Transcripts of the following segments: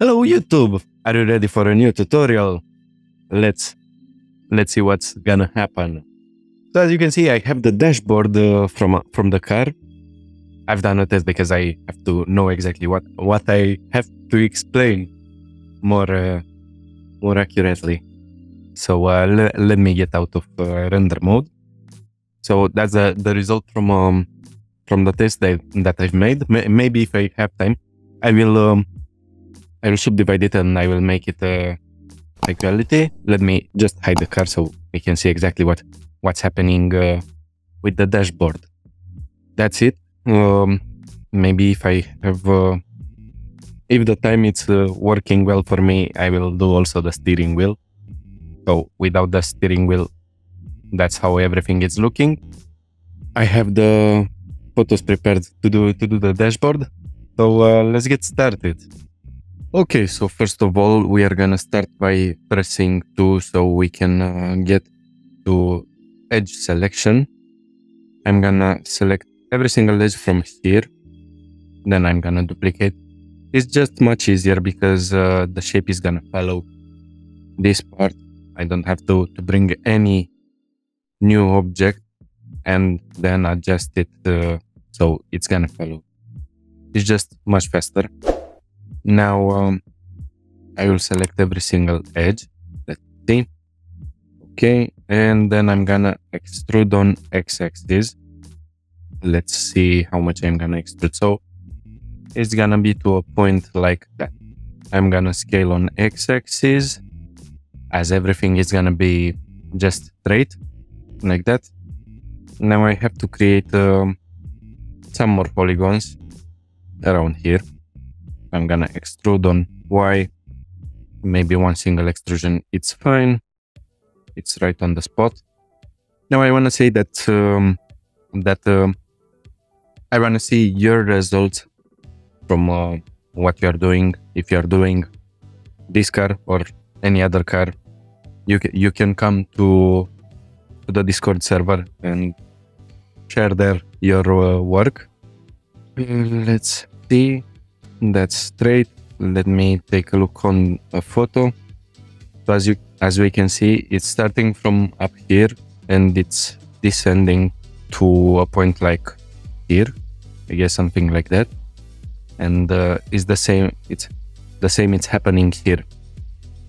Hello YouTube! Are you ready for a new tutorial? Let's see what's gonna happen. So as you can see, I have the dashboard from the car. I've done a test because I have to know exactly what I have to explain more accurately. So let me get out of render mode. So that's the result from the test that I've made. Maybe if I have time, I will subdivide it and I will make it high quality. Let me just hide the car so we can see exactly what's happening with the dashboard. That's it. Maybe if I have if the time it's working well for me, I will do also the steering wheel. So without the steering wheel, that's how everything is looking. I have the photos prepared to do the dashboard. So let's get started. Okay, so first of all, we are gonna start by pressing 2 so we can get to edge selection. I'm gonna select every single edge from here. Then I'm gonna duplicate. It's just much easier because the shape is gonna follow this part. I don't have to bring any new object and then adjust it so it's gonna follow. It's just much faster. Now I will select every single edge. Let's see. Okay, and then I'm gonna extrude on x-axis. Let's see how much I'm gonna extrude. So it's gonna be to a point like that. I'm gonna scale on x-axis as everything is gonna be just straight like that. Now I have to create some more polygons around here. I'm gonna extrude on Y, maybe one single extrusion, it's fine. It's right on the spot. Now I wanna say that I wanna see your results from what you are doing. If you are doing this car or any other car, you can come to the Discord server and share there your work. Let's see. That's straight. Let me take a look on a photo. So as we can see, it's starting from up here and it's descending to a point like here. I guess something like that. And it's the same. It's happening here.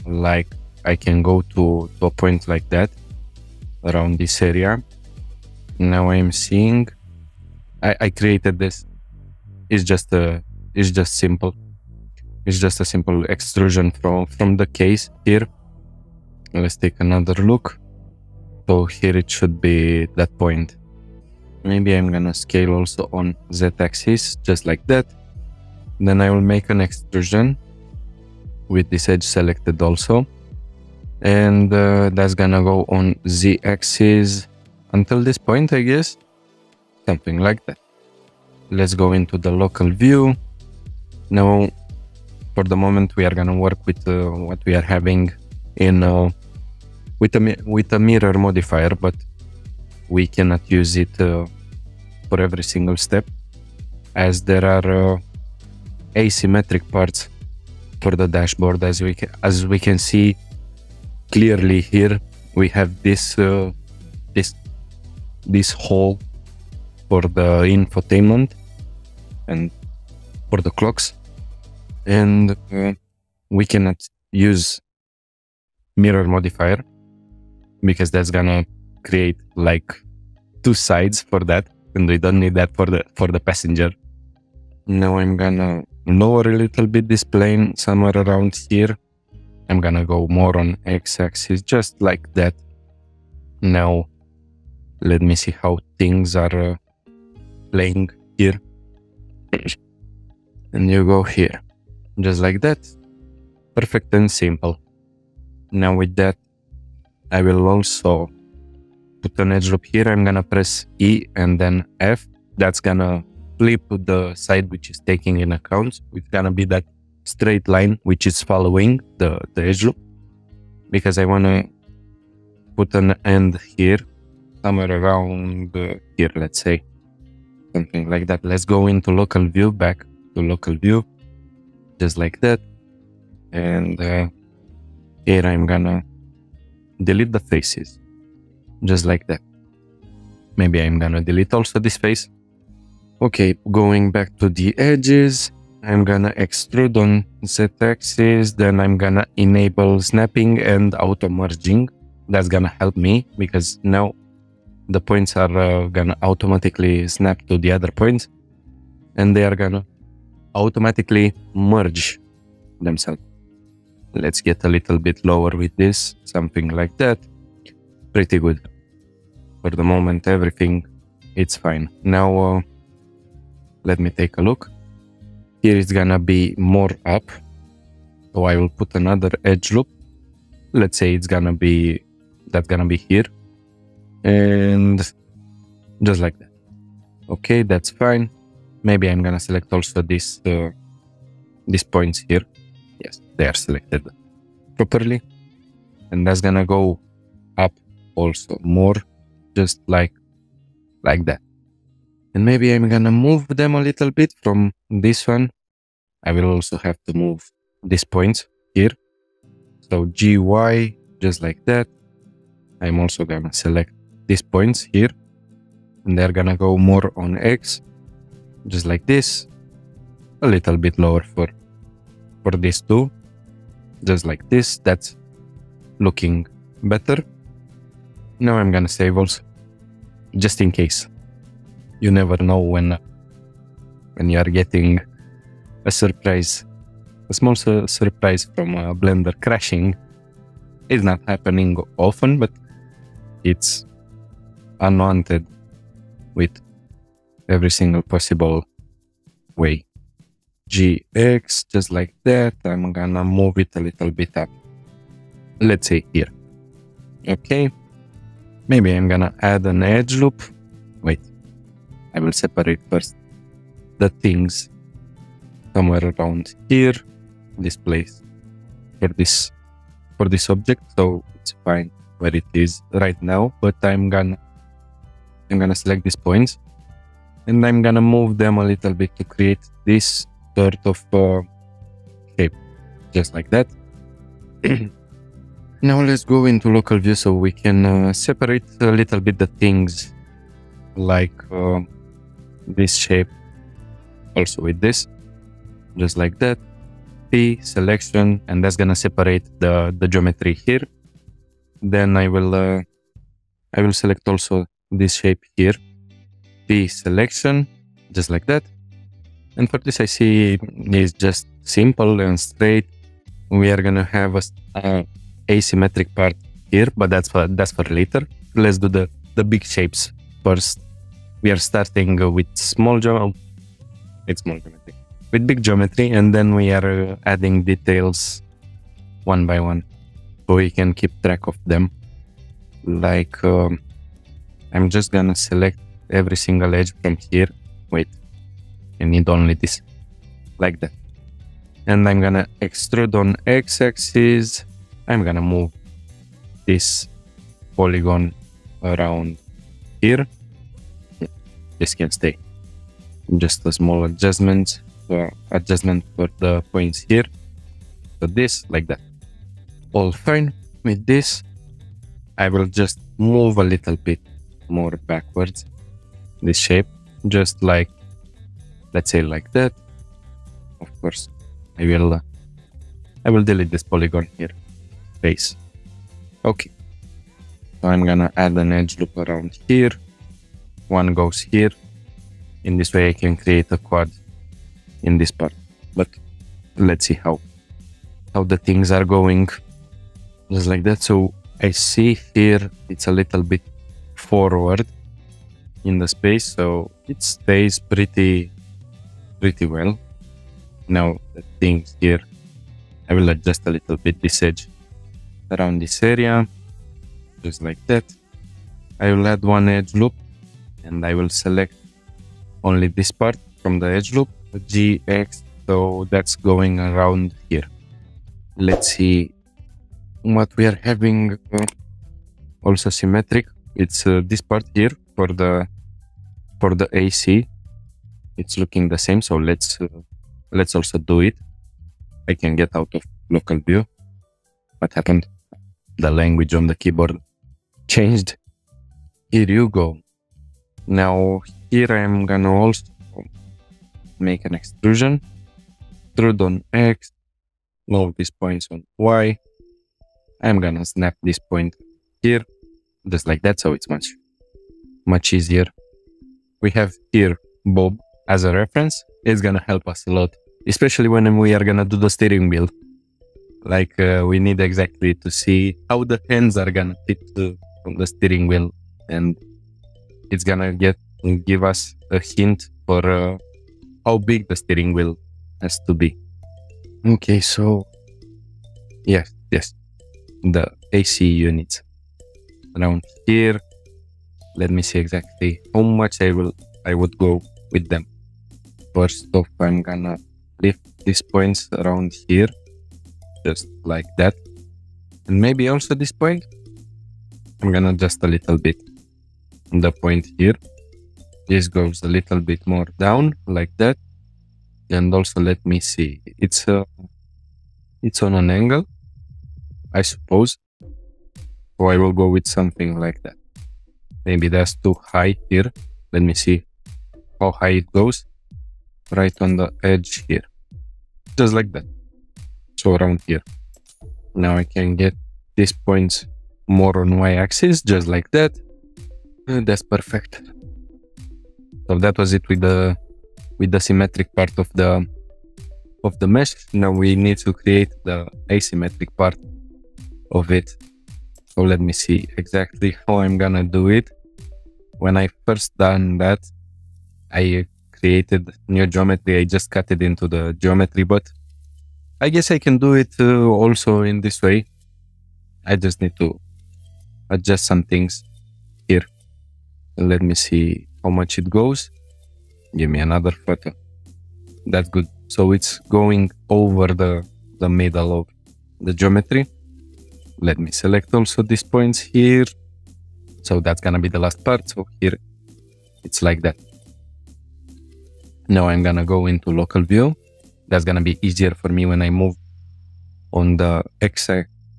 Like I can go to a point like that around this area. Now I'm seeing. I created this. It's just simple. It's just a simple extrusion from the case here. Let's take another look. So here it should be that point. Maybe I'm gonna scale also on z-axis, just like that. Then I will make an extrusion with this edge selected also. And that's gonna go on z-axis until this point, I guess. Something like that. Let's go into the local view. Now, for the moment, we are gonna work with what we are having in with a mirror modifier, but we cannot use it for every single step, as there are asymmetric parts for the dashboard. As we can see clearly here, we have this this hole for the infotainment and for the clocks, and we cannot use mirror modifier because that's gonna create like two sides for that, and we don't need that for the passenger. Now I'm gonna lower a little bit this plane somewhere around here. I'm gonna go more on x-axis, just like that. Now let me see how things are playing here. And you go here, just like that. Perfect and simple. Now with that, I will also put an edge loop here. I'm gonna press E and then F. That's gonna flip the side which is taking in account. It's gonna be that straight line which is following the edge loop, because I wanna put an end here, somewhere around here, let's say. Something like that. Let's go into local view, back to local view, just like that. And here I'm gonna delete the faces, just like that. Maybe I'm gonna delete also this face. Okay, going back to the edges, I'm gonna extrude on Z-axis, then I'm gonna enable snapping and auto merging. That's gonna help me because now the points are gonna automatically snap to the other points and they are gonna automatically merge themselves. Let's get a little bit lower with this, something like that. Pretty good. For the moment, everything, it's fine. Now, let me take a look. Here it's gonna be more up. So I will put another edge loop. Let's say that's gonna be here. And just like that. Okay, that's fine. Maybe I'm gonna select also these points here. Yes, they are selected properly. And that's gonna go up also more, just like that. And maybe I'm gonna move them a little bit from this one. I will also have to move these points here. So GY, just like that. I'm also gonna select these points here. And they're gonna go more on X, just like this. A little bit lower for these two, just like this. That's looking better. Now I'm gonna save also, just in case. You never know when you are getting a surprise, a small surprise from a Blender crashing. It's not happening often, but it's unwanted with every single possible way. GX, just like that. I'm gonna move it a little bit up. Let's say here. Okay. Maybe I'm gonna add an edge loop. Wait. I will separate first the things somewhere around here, this place, for this object. So it's fine where it is right now. But I'm gonna select these points, and I'm gonna move them a little bit to create this sort of shape, just like that. Now let's go into local view so we can separate a little bit the things, like this shape also with this, just like that. P selection, and that's gonna separate the geometry here. Then I will select also this shape here. P selection, just like that. And for this, I see it's just simple and straight. We are gonna have a asymmetric part here, but that's for later. Let's do the big shapes first. We are starting with small geometry. It's small geometry with big geometry, and then we are adding details one by one, so we can keep track of them. Like I'm just gonna select every single edge from here. Wait, I need only this, like that. And I'm gonna extrude on X-axis. I'm gonna move this polygon around here. This can stay. Just a small adjustment for the points here. So this, like that. All fine with this. I will just move a little bit more backwards this shape, just like, let's say like that. Of course, I will delete this polygon here. Face. Okay. So I'm gonna add an edge loop around here. One goes here. In this way I can create a quad in this part. But let's see how the things are going. Just like that. So I see here it's a little bit forward in the space, so it stays pretty well. Now the things here, I will adjust a little bit this edge around this area, just like that. I will add one edge loop, and I will select only this part from the edge loop, GX, so that's going around here. Let's see what we are having. Also symmetric. It's this part here for the AC. It's looking the same, so let's also do it. I can get out of local view. What happened? The language on the keyboard changed. Here you go. Now here I'm gonna also make an extrusion. Extrude on X. Move these points on Y. I'm gonna snap this point here, just like that, so it's much easier. We have here Bob as a reference. It's gonna help us a lot, especially when we are gonna do the steering wheel. Like we need exactly to see how the hands are gonna fit on the steering wheel, and it's gonna give us a hint for how big the steering wheel has to be. Okay, so yes, the AC units around here. Let me see exactly how much I would go with them. First off, I'm gonna lift these points around here, just like that, and maybe also this point. I'm gonna adjust a little bit the point here. This goes a little bit more down, like that. And also, let me see. It's on an angle, I suppose. So I will go with something like that. Maybe that's too high here. Let me see how high it goes. Right on the edge here. Just like that. So around here. Now I can get these points more on y-axis, just like that. And that's perfect. So that was it with the symmetric part of the mesh. Now we need to create the asymmetric part of it. So let me see exactly how I'm gonna do it. When I first done that, I created new geometry. I just cut it into the geometry, but I guess I can do it also in this way. I just need to adjust some things here. Let me see how much it goes. Give me another photo. That's good. So it's going over the middle of the geometry. Let me select also these points here. So that's gonna be the last part. So here it's like that. Now I'm gonna go into local view. That's gonna be easier for me when I move on the X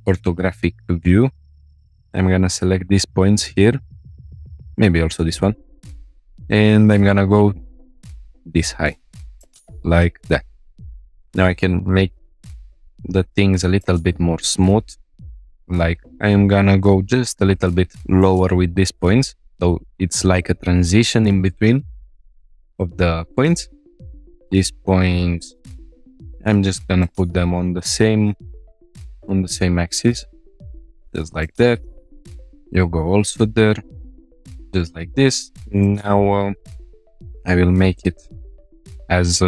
orthographic view. I'm gonna select these points here. Maybe also this one. And I'm gonna go this high, like that. Now I can make the things a little bit more smooth. Like I am gonna go just a little bit lower with these points. So it's like a transition in between of the points. These points, I'm just gonna put them on the same axis, just like that. You go also there, just like this. Now I will make it as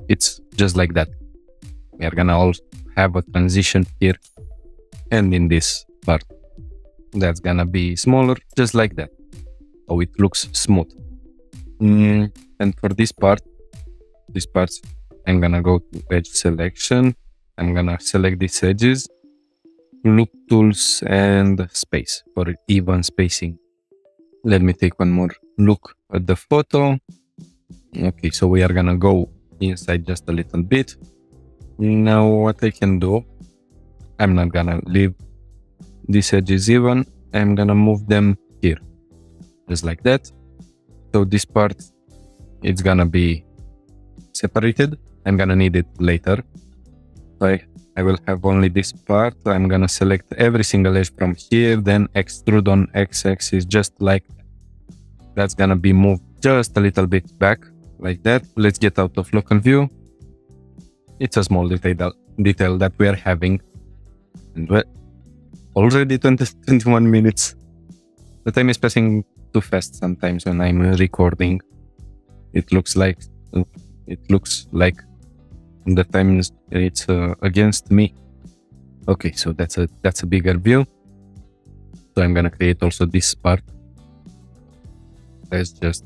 it's just like that. We are gonna also have a transition here and in this part. That's gonna be smaller, just like that. So it looks smooth. And for these parts, I'm gonna go to edge selection. I'm gonna select these edges, loop tools, and space for even spacing. Let me take one more look at the photo. Okay, so we are gonna go inside just a little bit. Now what I can do, I'm not gonna leave these edges even. I'm gonna move them here, just like that. So this part, it's gonna be separated. I'm gonna need it later. So I will have only this part. I'm gonna select every single edge from here, then extrude on x-axis, just like that. That's gonna be moved just a little bit back, like that. Let's get out of local view. It's a small detail that we are having. And already 21 minutes. The time is passing too fast sometimes when I'm recording. It looks like the time it's against me. Okay, so that's a bigger view. So I'm gonna create also this part. Let's just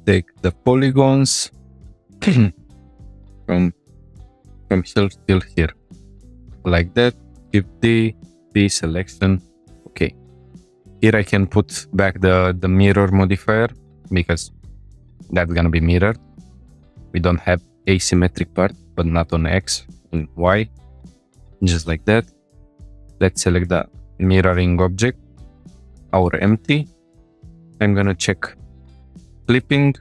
take the polygons from here till here, like that. Give the selection. Okay, here I can put back the mirror modifier because that's gonna be mirrored. We don't have asymmetric part, but not on X and Y. just like that. Let's select the mirroring object, our empty. I'm gonna check clipping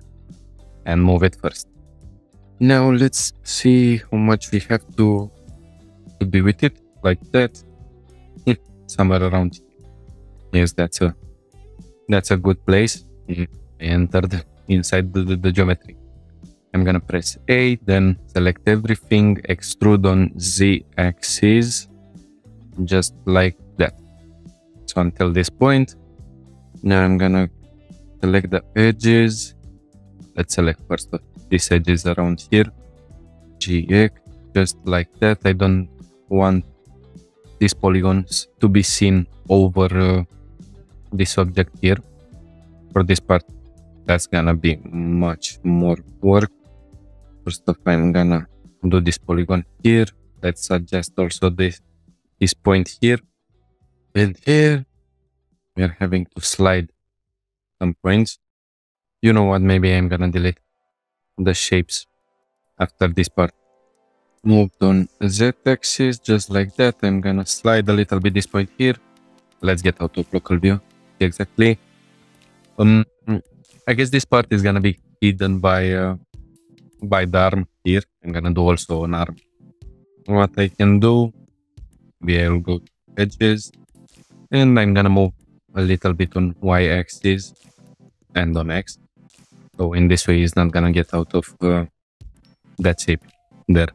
and move it first. Now let's see how much we have to be with it, like that. Somewhere around here. Yes, that's a good place. I entered inside the geometry. I'm gonna press A, then select everything, extrude on Z axis, just like that. So until this point. Now I'm gonna select the edges. Let's select first these edges around here. GX, just like that. I don't want these polygons to be seen over this object here. For this part, that's gonna be much more work. First off, I'm gonna do this polygon here. Let's adjust also this point here. And here, we are having to slide some points. You know what, maybe I'm gonna delete the shapes after this part. Moved on Z-axis, just like that. I'm gonna slide a little bit this point here. Let's get out of local view. Exactly. I guess this part is gonna be hidden by the arm here. I'm gonna do also an arm. What I can do, I'll go to edges, and I'm gonna move a little bit on Y-axis and on X. So in this way, it's not gonna get out of that shape there.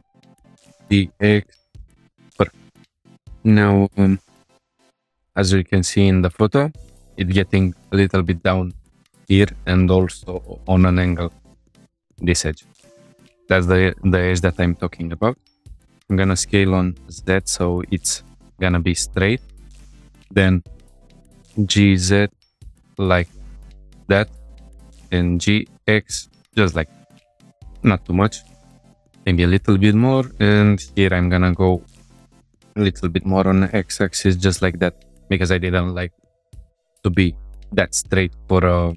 DX. Perfect. Now, as you can see in the photo, it's getting a little bit down here and also on an angle, this edge. That's the edge that I'm talking about. I'm gonna scale on Z so it's gonna be straight. Then GZ like that, and GX just like, not too much, maybe a little bit more. And here I'm gonna go a little bit more on the X-axis, just like that, because I didn't like to be that straight for a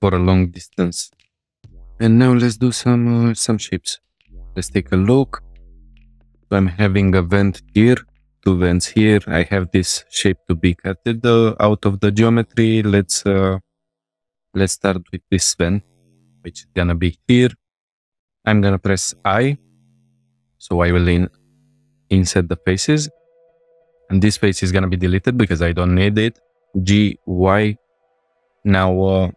long distance. And now let's do some shapes. Let's take a look. So I'm having a vent here, two vents here. I have this shape to be cut out of the geometry. Let's start with this vent, which is gonna be here. I'm gonna press I, so I will insert the faces, and this face is gonna be deleted because I don't need it. G, Y. Now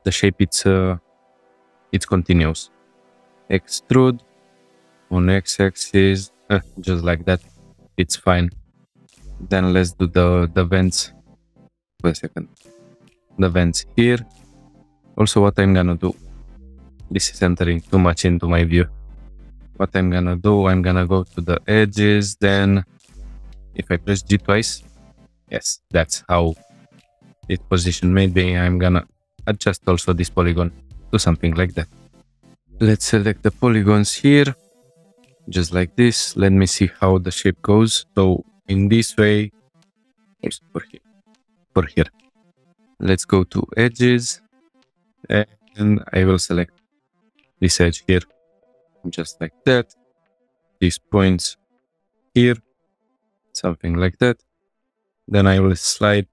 the shape it's continuous. Extrude on X-axis, just like that. It's fine. Then let's do the vents. Wait a second. The vents here. Also, what I'm gonna do, this is entering too much into my view. What I'm gonna do, I'm gonna go to the edges. Then if I press G twice, yes, that's how it's positioned. Maybe I'm gonna adjust also this polygon to something like that. Let's select the polygons here, just like this. Let me see how the shape goes. So in this way, also for here. Let's go to edges, and I will select this edge here, just like that. These points here, something like that. Then I will slide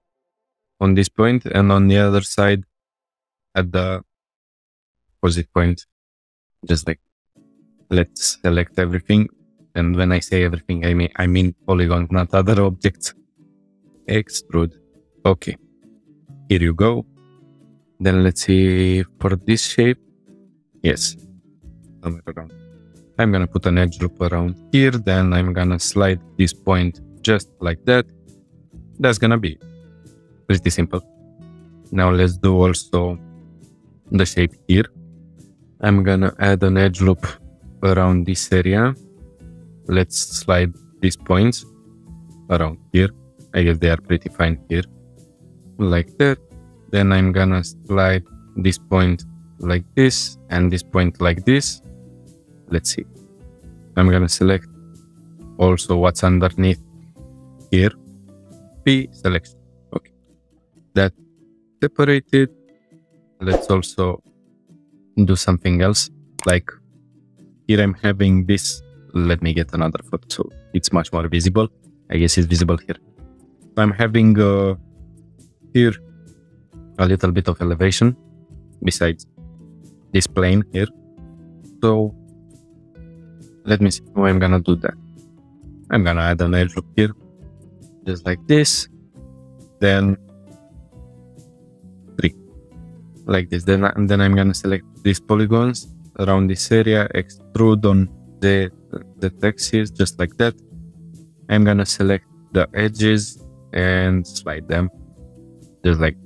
on this point, and on the other side at the opposite point, just like. Let's select everything, and when I say everything, I mean polygons, not other objects. Extrude. Okay, here you go. Then let's see for this shape. Yes, somewhere around. I'm gonna put an edge loop around here. Then I'm gonna slide this point just like that. That's gonna be pretty simple. Now let's do also the shape here. I'm gonna add an edge loop around this area. Let's slide these points around here. I guess they are pretty fine here, like that. Then I'm gonna slide this point like this and this point like this. Let's see. I'm gonna select also what's underneath here. P selection. Okay, that separated. Let's also do something else, like here I'm having this let me get another photo so it's much more visible. I guess it's visible here. I'm having here a little bit of elevation besides this plane here. So let me see how I'm gonna do that. I'm gonna add an edge loop here, just like this. Then 3, like this. Then I'm gonna select these polygons around this area, extrude on the axis, just like that. I'm gonna select the edges and slide them, just like.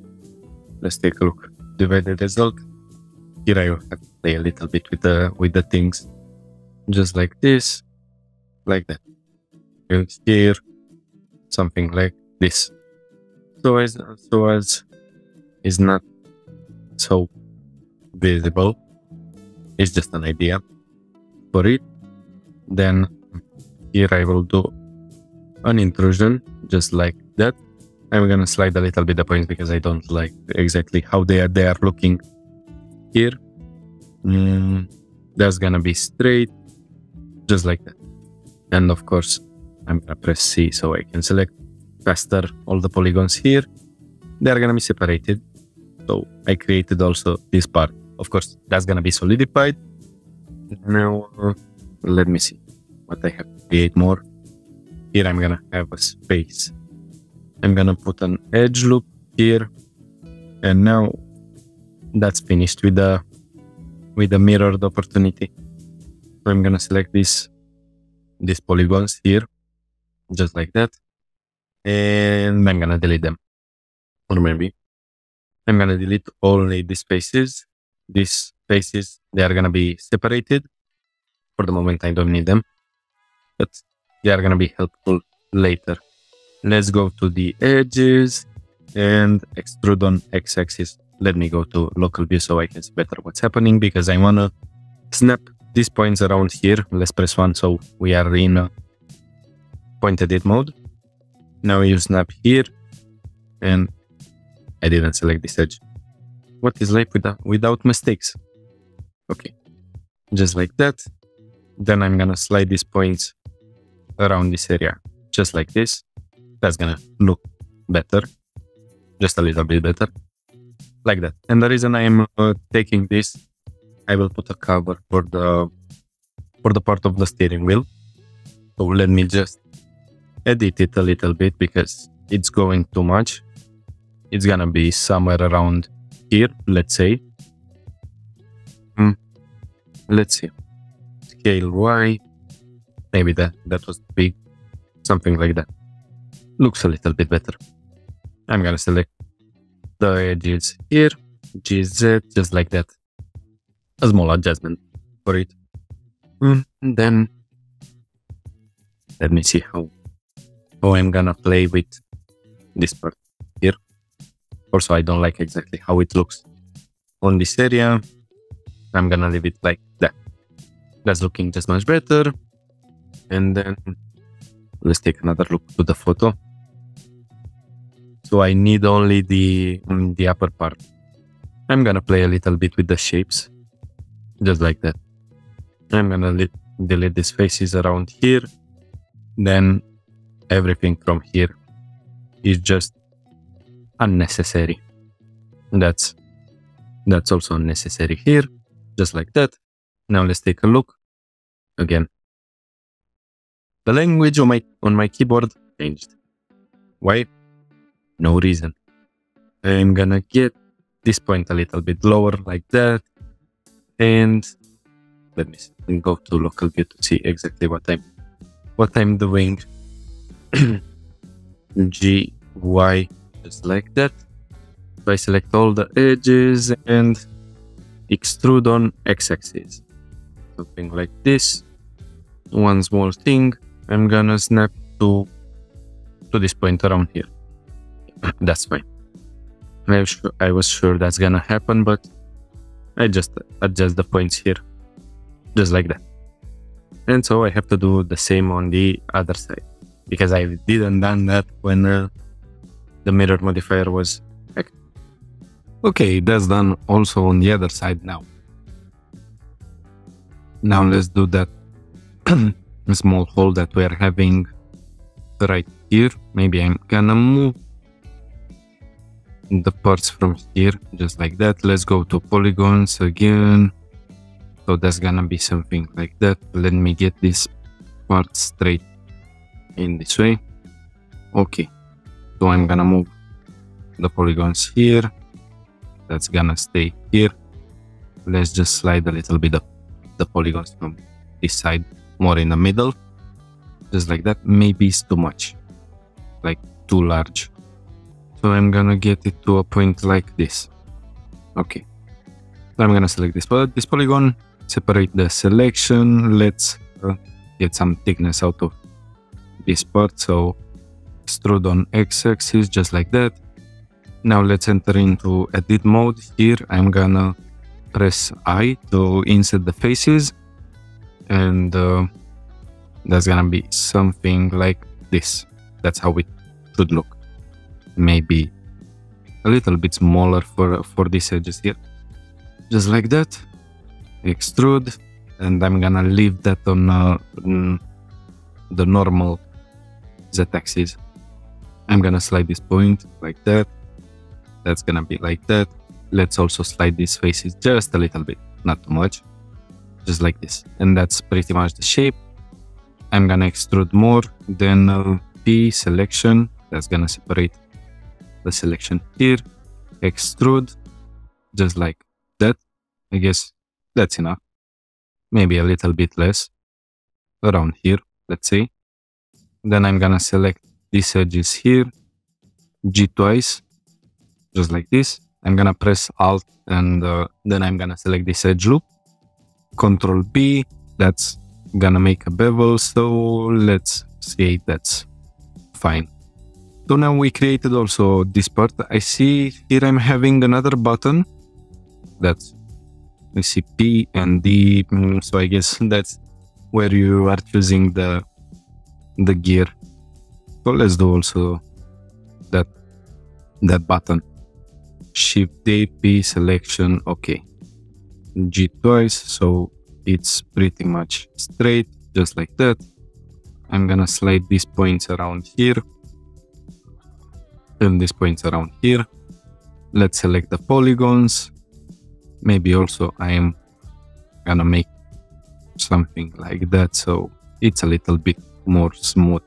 Let's take a look. Divide the result. Here I have to play a little bit with the things, just like this, like that. And here, something like this. So as is not so visible. It's just an idea for it. Then here I will do an intrusion, just like that. I'm gonna slide a little bit the points because I don't like exactly how they are looking here. That's gonna be straight, just like that. And of course, I'm gonna press C so I can select faster all the polygons here. They are gonna be separated. So I created also this part. Of course, that's gonna be solidified. Now, let me see what I have to create more. Here I'm gonna have a space. I'm gonna put an edge loop here, and now that's finished with the mirrored opportunity. So I'm gonna select these polygons here, just like that, and I'm gonna delete them. Or maybe I'm gonna delete only the spaces. These spaces, they are gonna be separated. For the moment, I don't need them, but they are gonna be helpful later. Let's go to the edges and extrude on x-axis. Let me go to local view so I can see better what's happening, because I want to snap these points around here. Let's press 1 so we are in point edit mode. Now you snap here, and I didn't select this edge. What is life without mistakes? Okay, just like that. Then I'm gonna slide these points around this area, just like this. That's gonna look better, just a little bit better, like that. And the reason I am taking this, I will put a cover for the part of the steering wheel. So let me just edit it a little bit because it's going too much. It's gonna be somewhere around here, let's say. Let's see. Scale Y. Maybe that was big, something like that. Looks a little bit better. I'm gonna select the edges here, GZ, just like that. A small adjustment for it. And then let me see how I'm gonna play with this part here. Also, I don't like exactly how it looks on this area. I'm gonna leave it like that. That's looking just much better. And then let's take another look to the photo. So I need only the upper part. I'm gonna play a little bit with the shapes, just like that. I'm gonna delete these faces around here. Then everything from here is just unnecessary. That's also unnecessary here, just like that. Now let's take a look again. The language on my keyboard changed. Why? No reason. I'm gonna get this point a little bit lower like that. And let me go to local view to see exactly what I'm doing. G, Y, just like that. So I select all the edges and extrude on x-axis. Something like this. One small thing. I'm gonna snap to this point around here. That's fine. I was sure that's gonna happen, but I just adjust the points here, just like that. And so I have to do the same on the other side, because I didn't done that when the mirror modifier was active. Okay, that's done also on the other side now. Now let's do that small hole that we're having right here. Maybe I'm gonna move the parts from here, just like that. Let's go to polygons again. So that's gonna be something like that. Let me get this part straight in this way. Okay, so I'm gonna move the polygons here. That's gonna stay here. Let's just slide a little bit of the polygons from this side more in the middle, just like that. Maybe it's too much, like too large. So I'm gonna get it to a point like this. Okay, so I'm gonna select this polygon, separate the selection. Let's get some thickness out of this part. So extrude on x-axis, just like that. Now let's enter into edit mode. Here I'm gonna press I to insert the faces, and that's gonna be something like this. That's how it should look. Maybe a little bit smaller for these edges here, just like that. Extrude, and I'm gonna leave that on the normal z-axis. I'm gonna slide this point like that. That's gonna be like that. Let's also slide these faces just a little bit, not too much, just like this. And that's pretty much the shape. I'm gonna extrude more, then P selection. That's gonna separate the selection here. Extrude, just like that. I guess that's enough. Maybe a little bit less, around here, let's say. Then I'm gonna select these edges here, G twice, just like this. I'm gonna press Alt, and then I'm gonna select this edge loop. Control B, that's gonna make a bevel, so let's see, that's fine. So now we created also this part. I see here I'm having another button. That's, we see P and D, so I guess that's where you are choosing the gear. So let's do also that button. Shift D, P selection, okay. G twice, so it's pretty much straight, just like that. I'm gonna slide these points around here, and these points around here. Let's select the polygons. Maybe also I am gonna make something like that, so it's a little bit more smooth,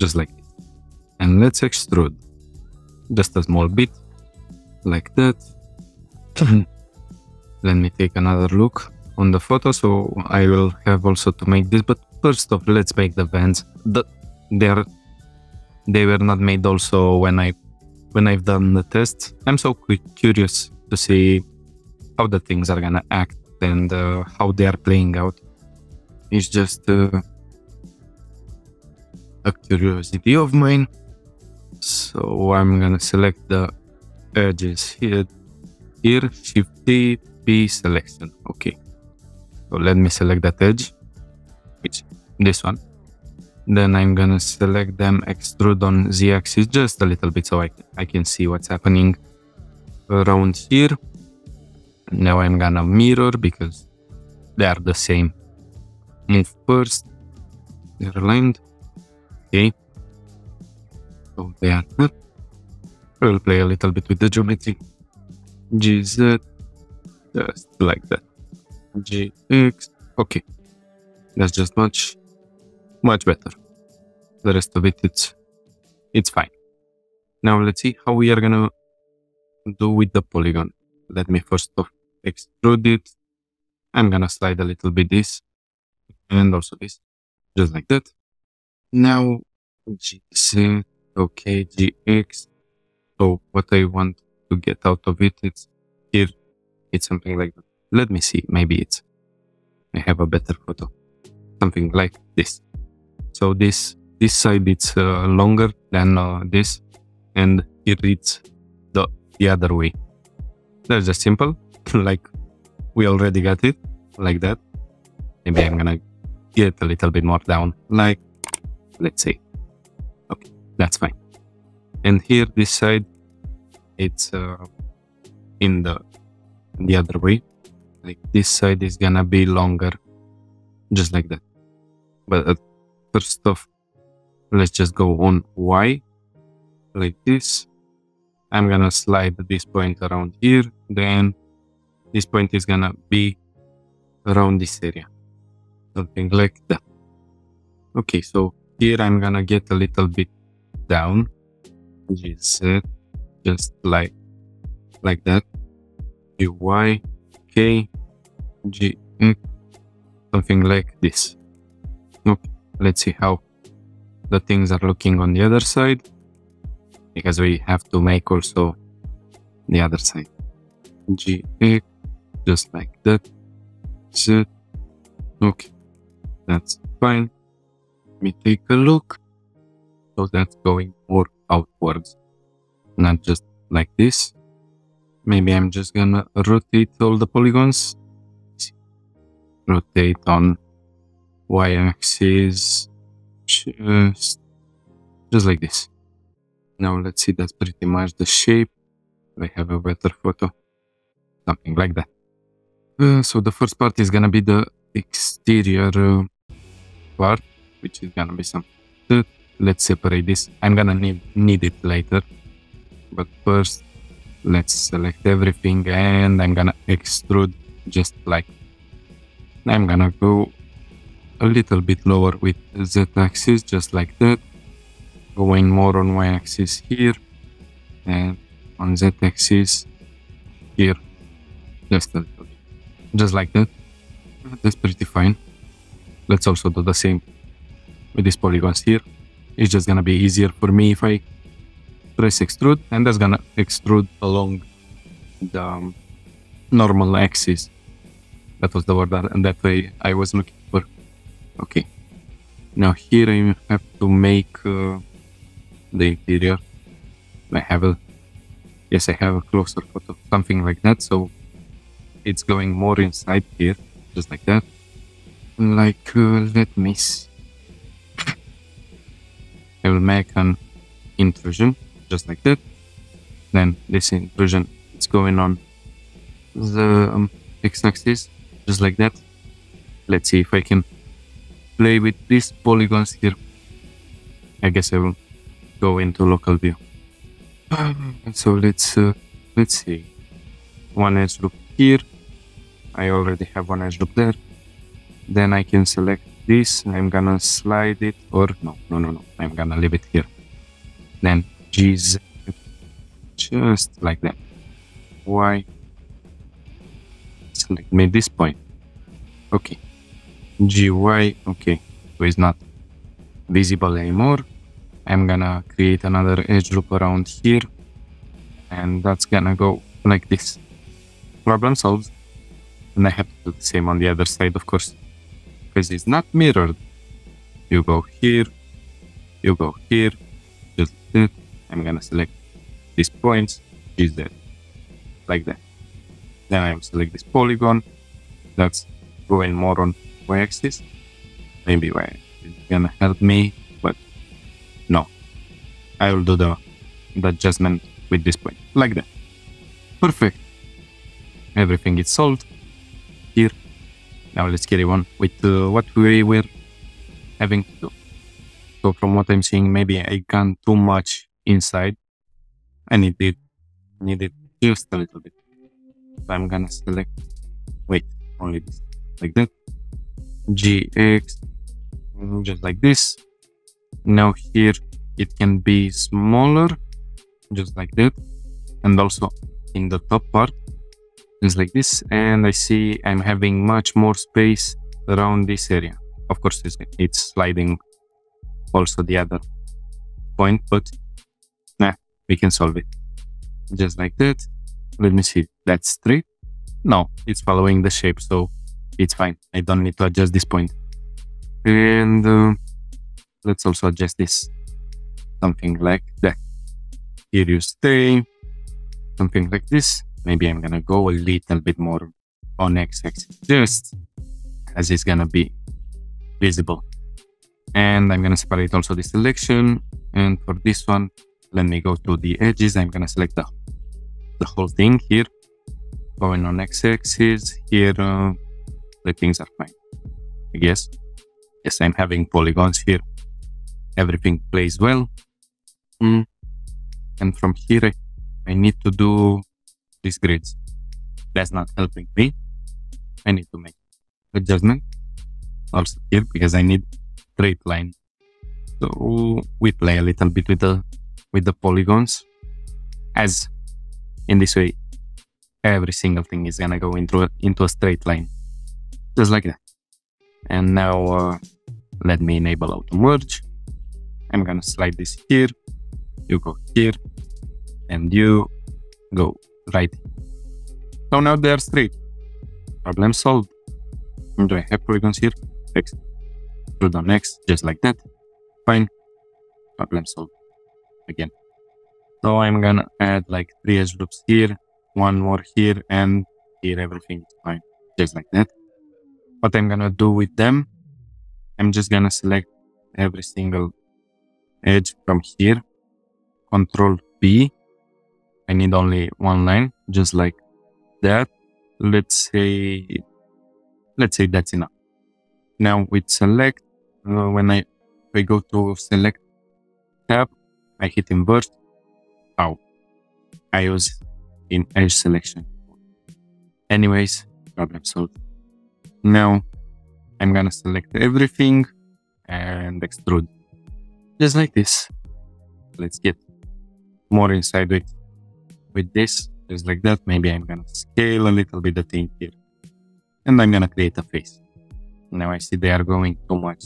just like this. And let's extrude just a small bit, like that. Let me take another look on the photo, so I will have also to make this, but first off, let's make the vents. They were not made also when I've done the tests. I'm so curious to see how the things are gonna act and how they are playing out. It's just a curiosity of mine. So I'm gonna select the edges here, Shift T, P selection. Okay, so let me select that edge, which this one. Then I'm gonna select them, extrude on z-axis just a little bit, so I can see what's happening around here. Now I'm gonna mirror because they are the same. Move first, they're aligned. Okay, so they are good. I will play a little bit with the geometry. GZ, just like that. GX, okay. That's just much better. The rest of it, it's fine. Now let's see how we are gonna do with the polygon. Let me first off extrude it. I'm gonna slide a little bit this and also this, just like that. Now GZ, okay, GX. So what I want to get out of it, it's here. It's something like that. Let me see. Maybe I have a better photo. Something like this. So this side it's longer than this, and here it's the other way. That's just simple. Like we already got it like that. Maybe I'm gonna get a little bit more down, like let's say. Okay, that's fine. And here this side it's in the other way. Like this side is gonna be longer, just like that. But first off, let's just go on Y like this. I'm gonna slide this point around here, then this point is gonna be around this area, something like that. Okay, so here I'm gonna get a little bit down, GZ, just like that, GY, K, G, something like this. Okay, let's see how the things are looking on the other side, because we have to make also the other side. G, just like that. Z, okay, that's fine. Let me take a look. So that's going more outwards, not just like this. Maybe I'm just gonna rotate all the polygons. Rotate on y-axis, just like this. Now let's see, that's pretty much the shape. I have a better photo, something like that. So the first part is gonna be the exterior part, which is gonna be some. Let's separate this. I'm gonna need it later, but first let's select everything and I'm gonna extrude just like. I'm gonna go a little bit lower with z-axis, just like that, going more on y-axis here and on z-axis here, just a little bit, just like that. That's pretty fine. Let's also do the same with these polygons here. It's just gonna be easier for me if I press extrude, and that's gonna extrude along the normal axis. That was the word that way I was looking for. Okay, now here I have to make the interior. I have a closer photo, something like that. So it's going more inside here, just like that. Like let me see. I will make an intrusion, just like that. Then this intrusion, it's going on the x-axis, just like that. Let's see if I can play with these polygons here. I guess I will go into local view. So let's see. One edge loop here. I already have one edge loop there. Then I can select this. I'm gonna slide it, or no. I'm gonna leave it here. Then GZ, just like that. Y. Select me this point. Okay. GY. Okay. So it's not visible anymore. I'm gonna create another edge loop around here, and that's gonna go like this. Problem solved. And I have to do the same on the other side, of course, because it's not mirrored. You go here, you go here, just that. I'm gonna select these points, GZ, like that. Then I will select this polygon that's going more on y-axis. Maybe y is gonna help me, but no. I will do the adjustment with this point, like that. Perfect. Everything is solved here. Now let's carry on with what we were having to do. So from what I'm seeing, maybe I gone too much inside. I need it just a little bit. So I'm gonna select, wait, only this, like that. GX, just like this. Now here it can be smaller, just like that. And also in the top part, just like this. And I see I'm having much more space around this area. Of course, it's sliding also the other point, but we can solve it. Just like that. Let me see, that's straight? No, it's following the shape, so it's fine. I don't need to adjust this point. And let's also adjust this. Something like that. Here you stay. Something like this. Maybe I'm gonna go a little bit more on x-axis, just as it's gonna be visible. And I'm gonna separate also this selection. And for this one, let me go to the edges. I'm gonna select the whole thing here, going on x-axis here. The things are fine, I guess. Yes, I'm having polygons here. Everything plays well. And from here, I need to do these grids. That's not helping me. I need to make adjustment also here because I need straight line. So we play a little bit with the polygons, as in this way every single thing is gonna go into a straight line, just like that. And now let me enable auto merge. I'm gonna slide this here, you go here, and you go right. So now they are straight. Problem solved. Do I have polygons here? X. Put on X, just like that. Fine. Problem solved. Again. So I'm gonna add like 3 edge loops here, 1 more here, and here everything is fine. Just like that. What I'm gonna do with them, I'm just gonna select every single edge from here. Control B. I need only 1 line, just like that. Let's say that's enough. Now with select, when I go to select tab, I hit invert. Oh, I use in edge selection. Anyways, problem solved. Now I'm gonna select everything and extrude, just like this. Let's get more inside with this, just like that. Maybe I'm gonna scale a little bit the thing here, and I'm gonna create a face. Now I see they are going too much.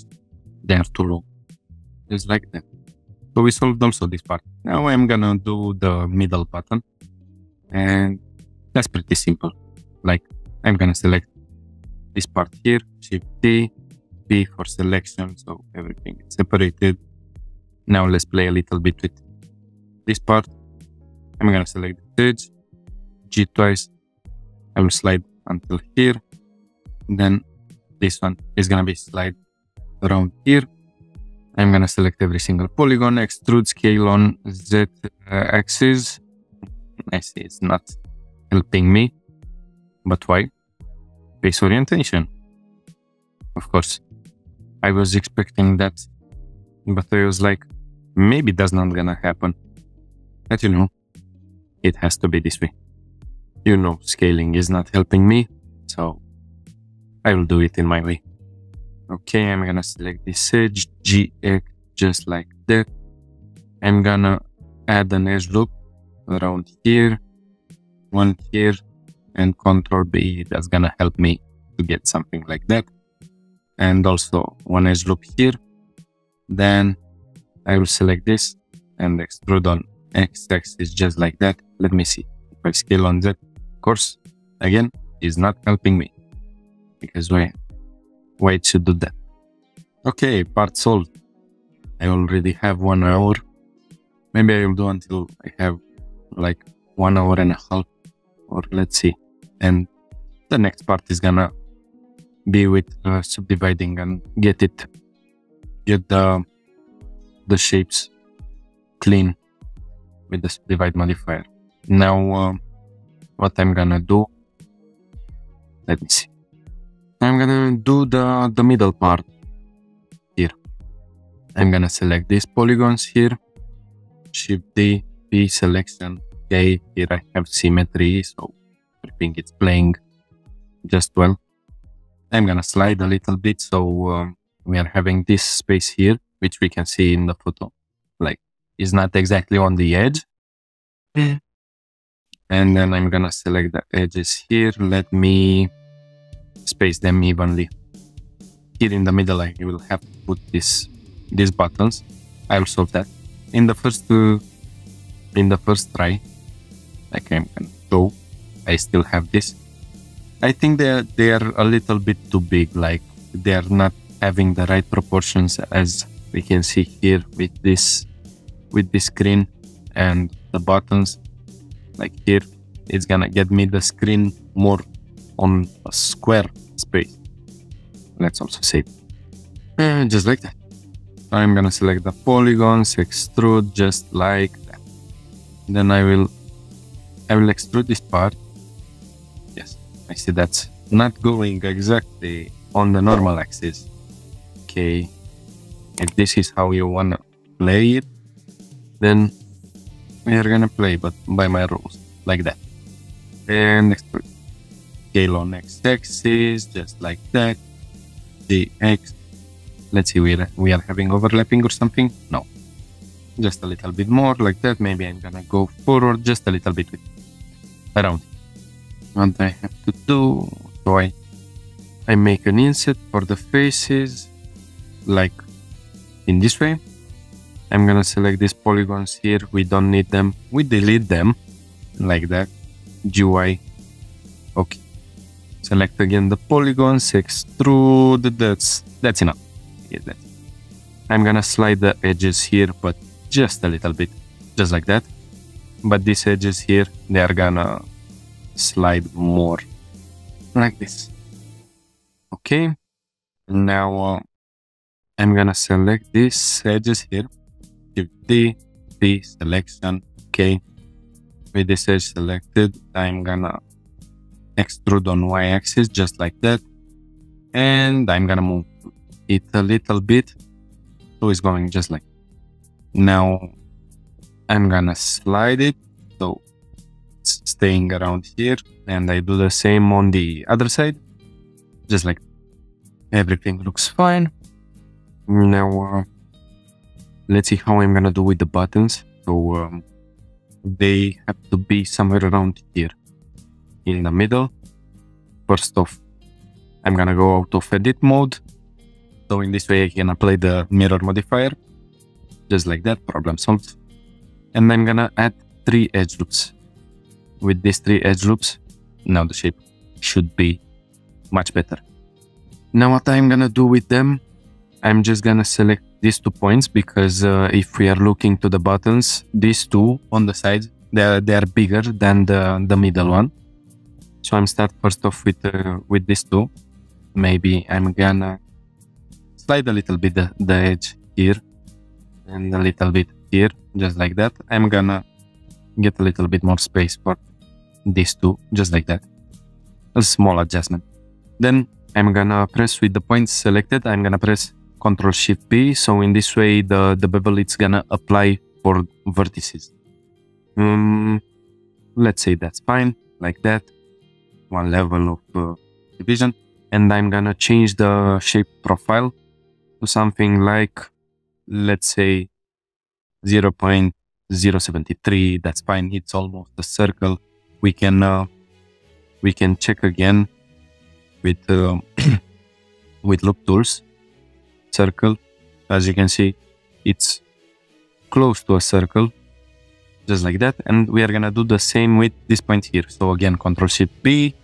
They are too long, just like that. So we solved also this part. Now I'm gonna do the middle button, and that's pretty simple. Like I'm gonna select this part here, Shift D, B for selection, so everything is separated. Now let's play a little bit with this part. I'm gonna select the edge, G twice. I will slide until here. Then this one is gonna be slide around here. I'm gonna select every single polygon, extrude, scale on Z axis. I see it's not helping me, but why? Face orientation. Of course, I was expecting that, but I was like, maybe that's not gonna happen. But you know, it has to be this way. You know, scaling is not helping me, so I will do it in my way. Okay, I'm gonna select this edge, GX, just like that. I'm gonna add an edge loop around here, one here, and Control B. That's gonna help me to get something like that. And also one edge loop here. Then I will select this and extrude on X-axis just like that. Let me see if I scale on Z. Of course, again, is not helping me, because why it should do that? Okay, part solved. I already have 1 hour. Maybe I will do until I have like 1 hour and a half, or let's see. And the next part is gonna be with subdividing and get the shapes clean with the subdivide modifier. Now what I'm gonna do, let me see. I'm gonna do the middle part here. I'm gonna select these polygons here, Shift D, P selection. Okay, here I have symmetry, so I think it's playing just well. I'm gonna slide a little bit, so we are having this space here, which we can see in the photo. Like, it's not exactly on the edge. And then I'm gonna select the edges here. Let me space them evenly. Here in the middle, I will have to put these buttons. I will solve that in the first try. Like I'm gonna go. I still have this. I think they are a little bit too big. Like they are not having the right proportions, as we can see here with this screen and the buttons. Like here, it's gonna get me the screen more on a square space. Let's also save. And just like that. I'm gonna select the polygons, extrude just like that. Then I will extrude this part. Yes, I see that's not going exactly on the normal axis. okay, if this is how you wanna play it, then we are gonna play, but by my rules, like that. And extrude. Scale on x-axis, just like that. The x. Let's see, we are having overlapping or something. No, just a little bit more like that. Maybe I'm gonna go forward just a little bit around. What I have to do, so I make an inset for the faces, like in this way. I'm gonna select these polygons here. We don't need them. We delete them like that. GUI. Okay. Select again the polygons, extrude. That's enough. Yeah, that's it. I'm gonna slide the edges here, but just a little bit, just like that. But these edges here, they are gonna slide more, like this. Okay. Now I'm gonna select these edges here. Give D selection. Okay. With this edge selected, I'm gonna extrude on y-axis just like that, and I'm gonna move it a little bit so it's going just like. Now I'm gonna slide it so it's staying around here, and I do the same on the other side, just like everything looks fine. Now let's see how I'm gonna do with the buttons. So they have to be somewhere around here in the middle. First off, I'm gonna go out of edit mode, so in this way I can apply the mirror modifier, just like that. Problem solved. And I'm gonna add 3 edge loops. With these 3 edge loops, now the shape should be much better. Now what I'm gonna do with them, I'm just gonna select these 2 points, because if we are looking to the buttons, these 2 on the sides, they are bigger than the middle one. So I'm start first off with these 2. Maybe I'm gonna slide a little bit the edge here and a little bit here, just like that. I'm gonna get a little bit more space for these 2, just like that. A small adjustment. Then I'm gonna press with the points selected, I'm gonna press Ctrl-Shift-B, so in this way the bevel it's gonna apply for vertices. Let's say that's fine, like that. 1 level of division. And I'm gonna change the shape profile to something like, let's say 0.073. That's fine, it's almost a circle. We can check again with with loop tools. Circle, as you can see, it's close to a circle, just like that. And we are gonna do the same with this point here. So again, Ctrl-Shift-B,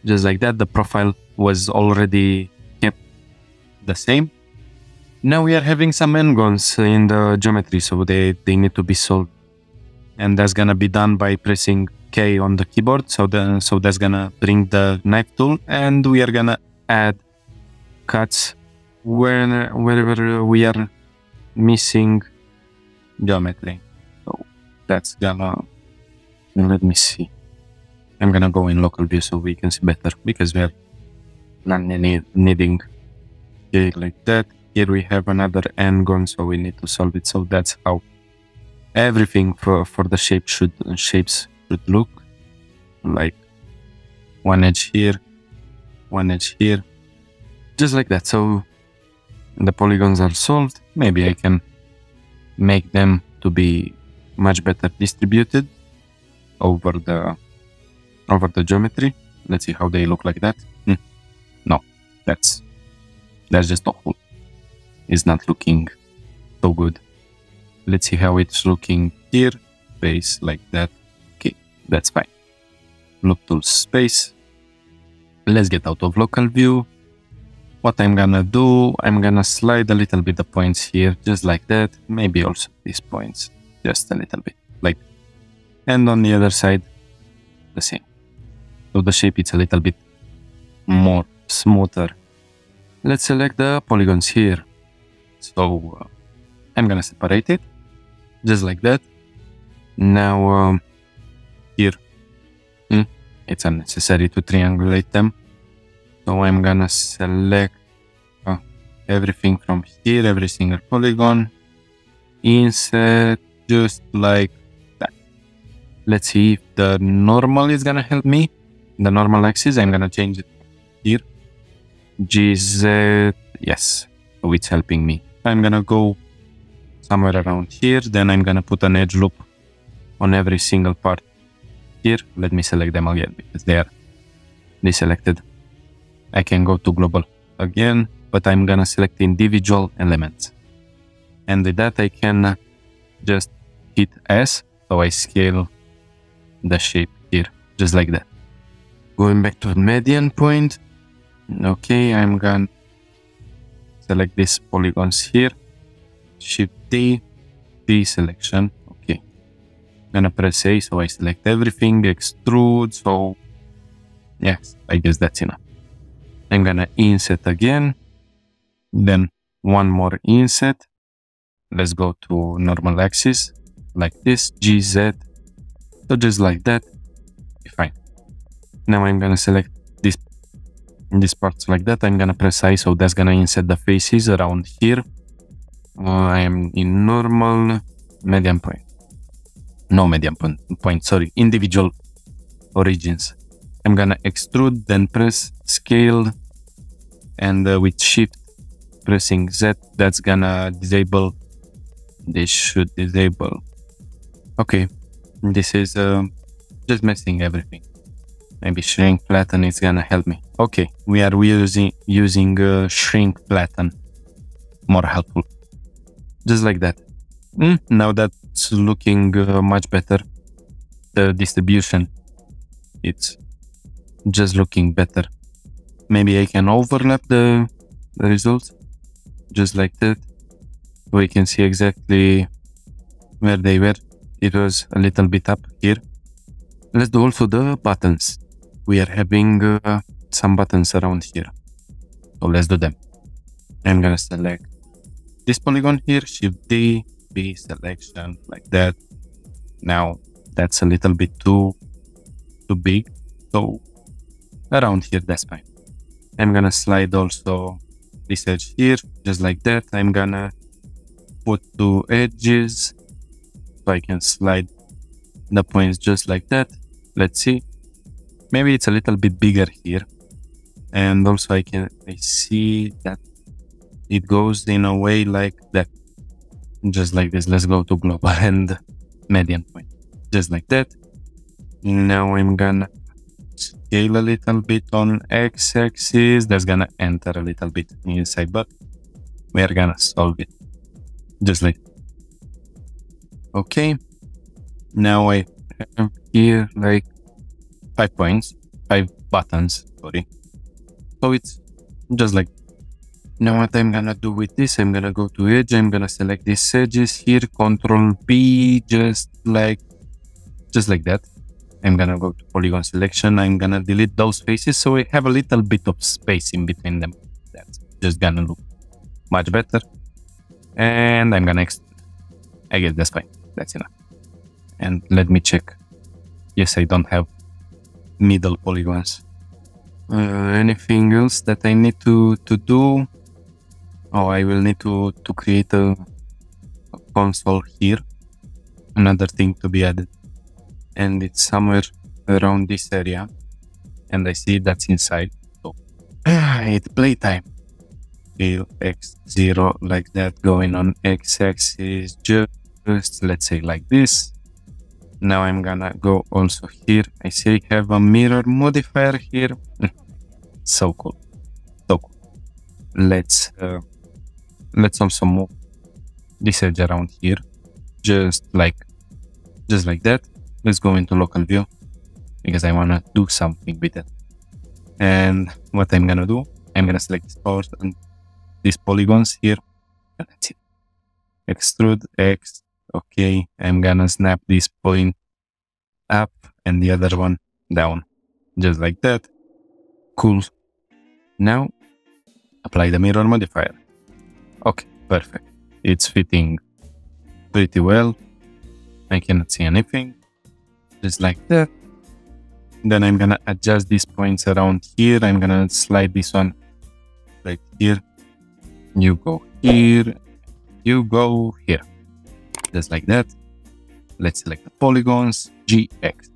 just like that. The profile was already kept the same. Now we are having some n-gons in the geometry, so they need to be solved, and that's gonna be done by pressing K on the keyboard. So that's gonna bring the knife tool, and we are gonna add cuts wherever we are missing geometry. So that's gonna, let me see, I'm gonna go in local view so we can see better, because we are not needing. Okay, like that. Here we have another n-gon, so we need to solve it. So that's how everything for the shapes should look like. 1 edge here, 1 edge here, just like that. So the polygons are solved. Maybe I can make them to be much better distributed over the geometry. Let's see how they look like that. No, that's just awful. It's not looking so good. Let's see how it's looking here. Space like that. Okay, that's fine. Loop tool space. Let's get out of local view. What I'm gonna do, I'm gonna slide a little bit the points here, just like that. Maybe also these points, just a little bit, like. And on the other side, the same. So the shape is a little bit more smoother. Let's select the polygons here. So I'm gonna separate it, just like that. Now here, it's unnecessary to triangulate them. So I'm gonna select everything from here, every single polygon. Inset, just like that. Let's see if the normal is gonna help me. The normal axis, I'm gonna change it here. GZ, yes, so it's helping me. I'm gonna go somewhere around here, then I'm gonna put an edge loop on every single part here. Let me select them again because they are deselected. I can go to global again, but I'm gonna select individual elements. And with that, I can just hit S, so I scale the shape here, just like that. Going back to the median point. Okay, I'm gonna select these polygons here. Shift D, selection. Okay. Gonna press A, so I select everything, extrude, so yes, I guess that's enough. I'm gonna inset again, then one more inset. Let's go to normal axis, like this, GZ, so just like that, fine. Now I'm gonna select these parts like that. I'm gonna press I, so that's gonna inset the faces around here. I am in normal, median point. No median point, sorry, individual origins. I'm gonna extrude, then press scale, and with shift pressing Z, that's gonna disable. This should disable. Okay, this is just messing everything. Maybe shrink flatten is gonna help me. Okay, we are using shrink flatten, more helpful. Just like that. Now that's looking much better. The distribution, it's just looking better. Maybe I can overlap the results, just like that. We can see exactly where they were. It was a little bit up here. Let's do also the buttons. We are having some buttons around here. So let's do them. I'm gonna select this polygon here, Shift D, B selection, like that. Now that's a little bit too big. So around here, that's fine. I'm gonna slide also this edge here, just like that. I'm gonna put two edges so I can slide the points just like that. Let's see. Maybe it's a little bit bigger here. And also I see that it goes in a way like that. Just like this. Let's go to global and median point. Just like that. Now I'm gonna scale a little bit on x-axis. That's gonna enter a little bit inside, but we are gonna solve it. Just like. Okay. Now I have here like 5 points, 5 buttons, sorry. So it's just like. Now what I'm gonna do with this, I'm gonna go to edge, I'm gonna select these edges here, Control B, just like that. I'm gonna go to polygon selection, I'm gonna delete those faces so I have a little bit of space in between them. That's just gonna look much better. And I'm gonna I guess that's fine, that's enough. And let me check. Yes, I don't have middle polygons. Anything else that I need to do? Oh, I will need to create a console here. Another thing to be added. And it's somewhere around this area. And I see that's inside. So, it's playtime. Feel X0 like that, going on X-axis, just let's say like this. Now I'm gonna go also here. I see I have a mirror modifier here. So cool. So cool. Let's also move this edge around here. Just like that. Let's go into local view because I wanna do something with it. And what I'm gonna do, I'm gonna select this part and these polygons here. And that's it. Extrude X. Okay, I'm gonna snap this point up and the other one down. Just like that. Cool. Now, apply the mirror modifier. Okay, perfect. It's fitting pretty well. I cannot see anything. Just like that. Then I'm gonna adjust these points around here. I'm gonna slide this one right here. You go here, you go here, just like that. Let's select the polygons, GX.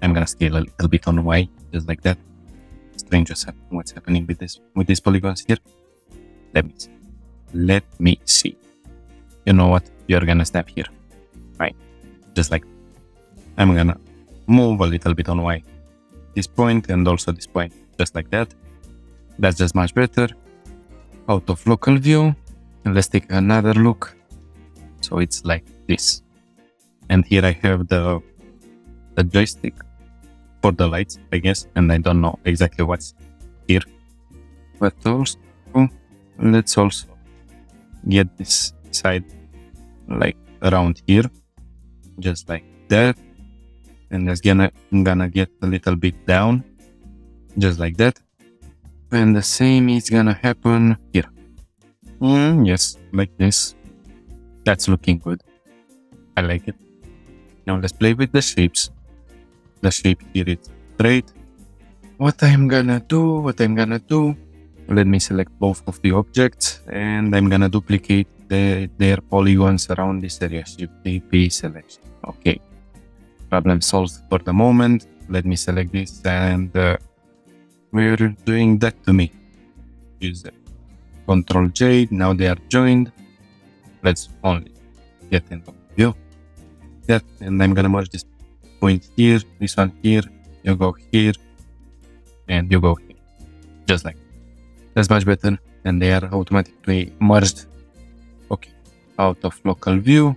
I'm gonna scale a little bit on Y, just like that. Strange what's happening with these polygons here. Let me see. You know what? You're gonna snap here, right? Just like I'm gonna move a little bit on Y. This point and also this point, just like that. That's just much better. Out of local view, and let's take another look. So it's like this. And here I have the joystick for the lights, I guess, and I don't know exactly what's here. But also, let's also get this side like around here, just like that. And that's gonna get a little bit down, just like that. And the same is gonna happen here. Yes, like this. That's looking good. I like it. Now let's play with the shapes. The shape here is straight. What I'm gonna do, let me select both of the objects and I'm gonna duplicate their polygons around this area. Shift P selection. Okay. Problem solved for the moment. Let me select this and we're doing that to me. Use Control J. Now they are joined. Let's only get into view. That, and I'm gonna merge this point here, this one here. You go here, and you go here, just like that's much better. And they are automatically merged. Okay, out of local view.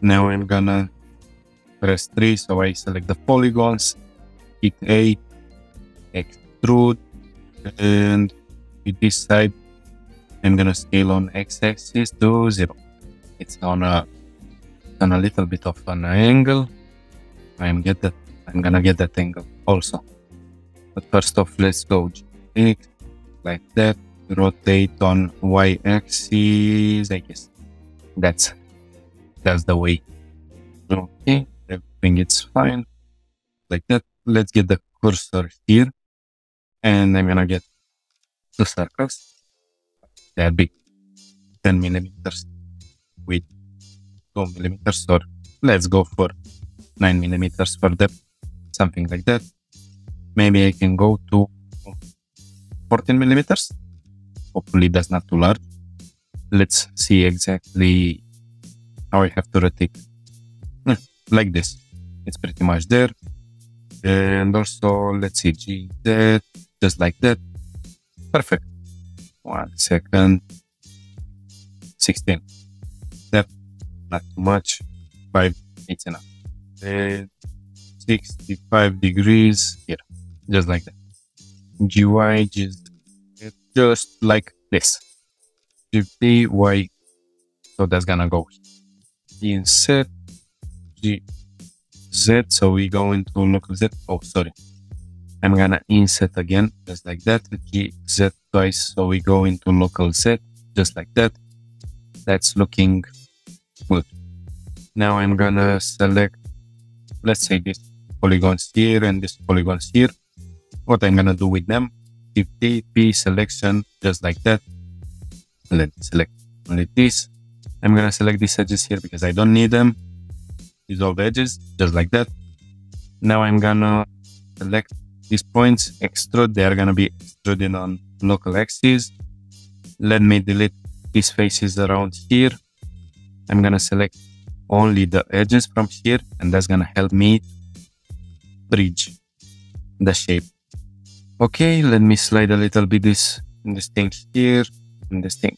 Now I'm gonna press 3, so I select the polygons, hit A, extrude, and with this side, I'm gonna scale on x-axis to 0. It's on a little bit of an angle. I'm gonna get that angle also. But first off, let's go X like that. Rotate on y-axis. I guess that's the way. Okay, everything is fine. Like that. Let's get the cursor here, and I'm gonna get 2 circles. They're big, 10 millimeters with 2 millimeters, or let's go for 9 millimeters for depth, something like that. Maybe I can go to 14 millimeters. Hopefully that's not too large. Let's see exactly how I have to rotate. Like this. It's pretty much there. And also, let's see, GZ, just like that. Perfect. 1 second. 16. That, not too much. 5, it's enough. 65 degrees here, just like that. GY, just like this. GY, so that's gonna go inset GZ, so we go into local Z. Oh, sorry. I'm gonna inset again, just like that. GZ twice, so we go into local Z, just like that. That's looking good. Now I'm gonna select, let's say, this polygons here and this polygons here. What I'm gonna do with them, if P selection, just like that. Let's select only this. I'm gonna select these edges here because I don't need them. These all the edges, just like that. Now I'm gonna select these points, extrude. They are gonna be extruded on local axis. Let me delete these faces around here. I'm gonna select only the edges from here, and that's gonna help me bridge the shape. Okay, let me slide a little bit this thing here, and this thing,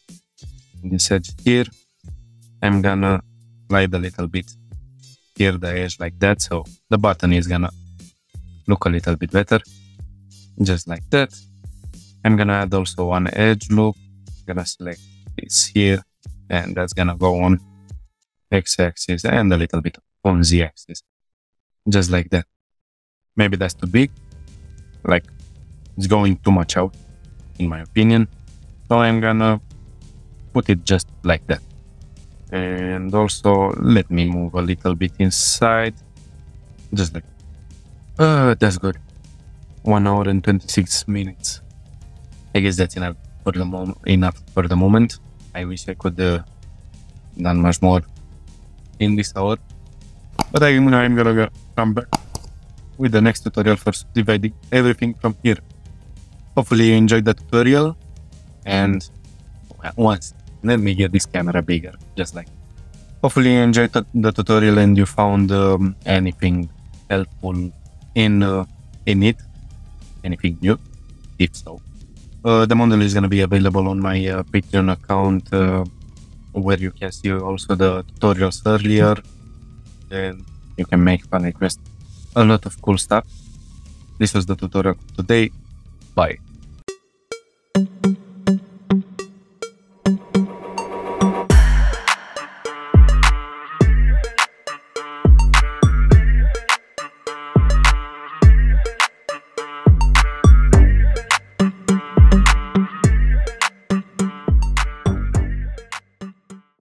this edge here. I'm gonna slide a little bit here the edge like that, so the button is gonna look a little bit better, just like that. I'm gonna add also one edge loop. I'm gonna select this here, and that's gonna go on x-axis and a little bit on z-axis, just like that. Maybe that's too big, like it's going too much out in my opinion, so I'm gonna put it just like that. And also let me move a little bit inside, just like that's good. 1 hour and 26 minutes. I guess that's enough enough for the moment. I wish I could done much more in this hour, but I'm gonna come back with the next tutorial for subdividing everything from here. Hopefully you enjoyed the tutorial, and once let me get this camera bigger, just like. Hopefully you enjoyed the tutorial and you found anything helpful in it, anything new. If so, the model is gonna be available on my Patreon account, where you can see also the tutorials earlier, and you can make fan requests. A lot of cool stuff. This was the tutorial today. Bye.